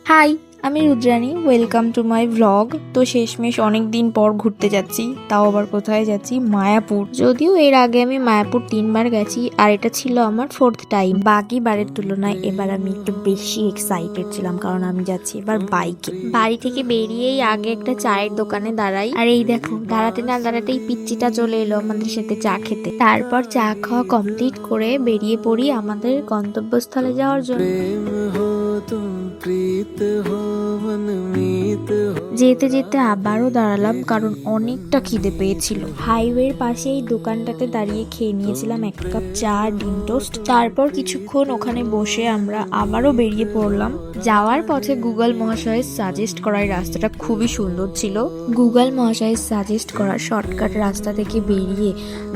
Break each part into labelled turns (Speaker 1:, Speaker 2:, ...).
Speaker 1: High, আমি Rudrani. Welcome to my vlog. তো শেষমেশ অনেক দিন পর ঘুরতে যাচ্ছি, তাও আবার কোথায় যাচ্ছি? মায়াপুর। যদিও এর আগে আমি মায়াপুর 3 বার গেছি, আর এটা ছিল আমার 4th টাইম। বাকি বারের তুলনায় এবার আমি একটু বেশি এক্সাইটেড ছিলাম, কারণ আমি যাচ্ছি এবার বাইকে। বাড়ি থেকে বেরিয়েই আগে একটা চায়ের দোকানে দাঁড়াই, আর এই দেখো দাঁড়াতে না দাঁড়াতেই পিচ্চিটা চলে এলো আমাদের সাথে চা খেতে। তারপর চা খাওয়া কমপ্লিট করে বেরিয়ে পড়ি আমাদের গন্তব্যস্থলে যাওয়ার জন্য। যেতে যেতে আবারও দাঁড়ালাম, কারণ অনেকটা খিদে পেয়েছিল। হাইওয়ের পাশে এই দোকানটাতে দাঁড়িয়ে খেয়ে নিয়েছিলাম 1 কাপ চা আর ডিম টোস্ট। তারপর কিছুক্ষণ ওখানে বসে আমরা আবারও বেরিয়ে পড়লাম। যাওয়ার পথে গুগল মহাশয়ের সাজেস্ট করা এই রাস্তাটা খুবই সুন্দর ছিল। গুগল মহাশয়ের সাজেস্ট করা শর্টকাট রাস্তা থেকে বেরিয়ে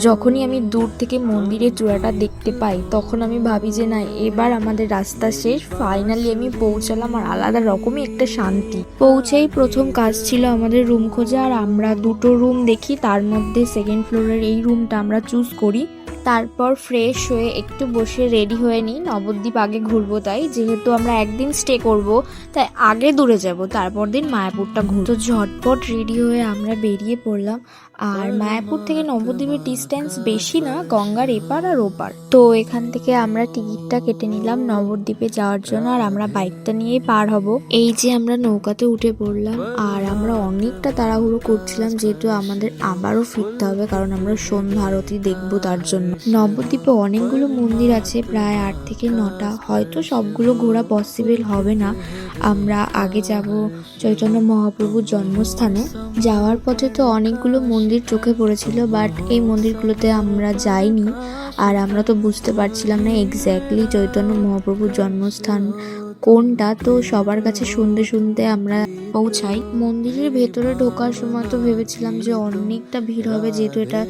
Speaker 1: যখনই আমি দূর থেকে মন্দিরের চূড়াটা দেখতে পাই, তখন আমি ভাবি যে না, এবার আমাদের রাস্তা শেষ, ফাইনালি আমি পৌঁছালাম। আর আলাদা রকমই একটা শান্তি। পৌঁছেই প্রথম কাজ ছিল আমাদের রুম খোঁজা, আর আমরা 2টো রুম দেখি, তার মধ্যে 2nd ফ্লোরের এই রুমটা আমরা চুজ করি। তারপর ফ্রেশ হয়ে একটু বসে রেডি হয়ে নিই, নবদ্বীপ আগে ঘুরবো তাই, যেহেতু আমরা একদিন স্টে করব তাই আগে দূরে যাব, তারপর দিন মায়াপুরটা ঘুরবো। তো ঝটপট রেডি হয়ে আমরা বেরিয়ে পড়লাম। আর মায়াপুর থেকে নবদ্বীপের ডিস্টেন্স বেশি না, গঙ্গার এপার আর ওপার। তো এখান থেকে আমরা টিকিটটা কেটে নিলাম নবদ্বীপে যাওয়ার জন্য, আর আমরা বাইকটা নিয়েই পার হব। এই যে আমরা নৌকাতে উঠে পড়লাম, আর আমরা অনেকটা তাড়াহুড়ো করছিলাম, যেহেতু আমাদের আবারও ফিরতে হবে, কারণ আমরা সন্ধ্যা আরতি দেখবো তার জন্য। নবদ্বীপে অনেকগুলো মন্দির আছে, প্রায় 8 থেকে 9টা। হয়তো সবগুলো ঘোরা পসিবল হবে না। আমরা আগে যাব চৈতন্য মহাপ্রভুর জন্মস্থানে। যাওয়ার পথে তো অনেকগুলো মন্দির চোখে পড়েছিল, বাট এই মন্দিরগুলোতে আমরা যাইনি, আর আমরা তো বুঝতে পারছিলাম না এক্স্যাক্টলি চৈতন্য মহাপ্রভুর জন্মস্থান কোনটা। তো সবার কাছে শুনতে শুনতে আমরা পৌঁছাই। মন্দিরের ভেতরে ঢোকার সময় তো ভেবেছিলাম যে অনেকটা ভিড় হবে, যেহেতু এটা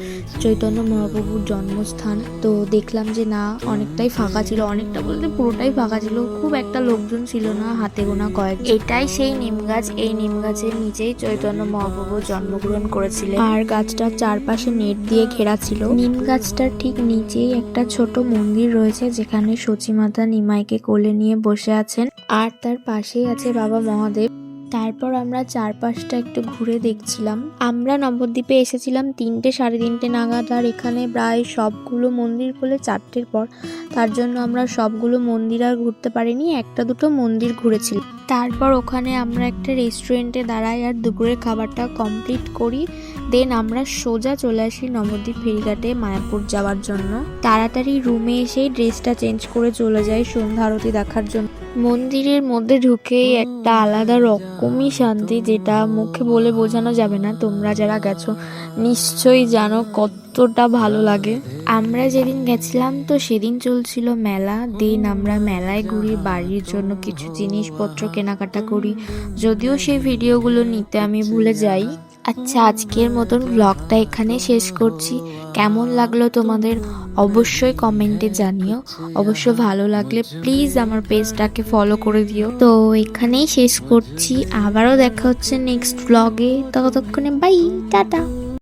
Speaker 1: চৈতন্য মহাপ্রভুর জন্মস্থান। তো দেখলাম যে না, অনেকটাই ফাঁকা ছিল। অনেকটা বলতে পুরোটাই ফাঁকা ছিল, খুব একটা লোকজন ছিল না, হাতে গোনা কয়েক। এটাই সেই নিম গাছ, এই নিম গাছের নিচেই চৈতন্য মহাপ্রভু জন্মগ্রহণ করেছিলেন, আর গাছটার চারপাশে নেট দিয়ে ঘেরা ছিল। নিম গাছটার ঠিক নিচেই একটা ছোট মন্দির রয়েছে, যেখানে সচিমাতা নিমাইকে কোলে নিয়ে বসে আছেন, আর তার পাশেই আছে বাবা মহাদেব। তারপর আমরা চারপাশটা একটু ঘুরে দেখছিলাম। আমরা নবদ্বীপে এসেছিলাম 3টে সাড়ে 3টে নাগাদ, আর এখানে প্রায় সবগুলো মন্দির বলে 4টের পর। তার জন্য আমরা সবগুলো মন্দির আর ঘুরতে পারিনি, 1-2টো মন্দির ঘুরেছিলাম। তারপর ওখানে আমরা একটা রেস্টুরেন্টে দাঁড়াই আর দুপুরের খাবারটা কমপ্লিট করি। দেন আমরা সোজা চলে আসি নবদ্বীপ ফেরিঘাটে মায়াপুর যাওয়ার জন্য। তাড়াতাড়ি রুমে এসেই ড্রেসটা চেঞ্জ করে চলে যাই সন্ধ্যা আরতি দেখার জন্য। মন্দিরের মধ্যে ঢুকেই একটা আলাদা রকমই শান্তি, যেটা মুখে বলে বোঝানো যাবে না। তোমরা যারা গেছো নিশ্চয়ই জানো কতটা ভালো লাগে। আমরা যেদিন গেছিলাম তো সেদিন চলছিল মেলা। দেন আমরা মেলায় ঘুরি, বাড়ির জন্য কিছু জিনিসপত্র কেনাকাটা করি, যদিও সেই ভিডিওগুলো নিতে আমি ভুলে যাই। আচ্ছা, আজকের মতন ব্লগটা এখানে শেষ করছি। কেমন লাগলো তোমাদের অবশ্যই কমেন্টে জানিও। অবশ্য ভালো লাগলে প্লিজ আমার পেজটাকে ফলো করে দিও। তো এখানেই শেষ করছি, আবারও দেখা হচ্ছে নেক্সট ব্লগে। ততক্ষণে বাই, টাটা।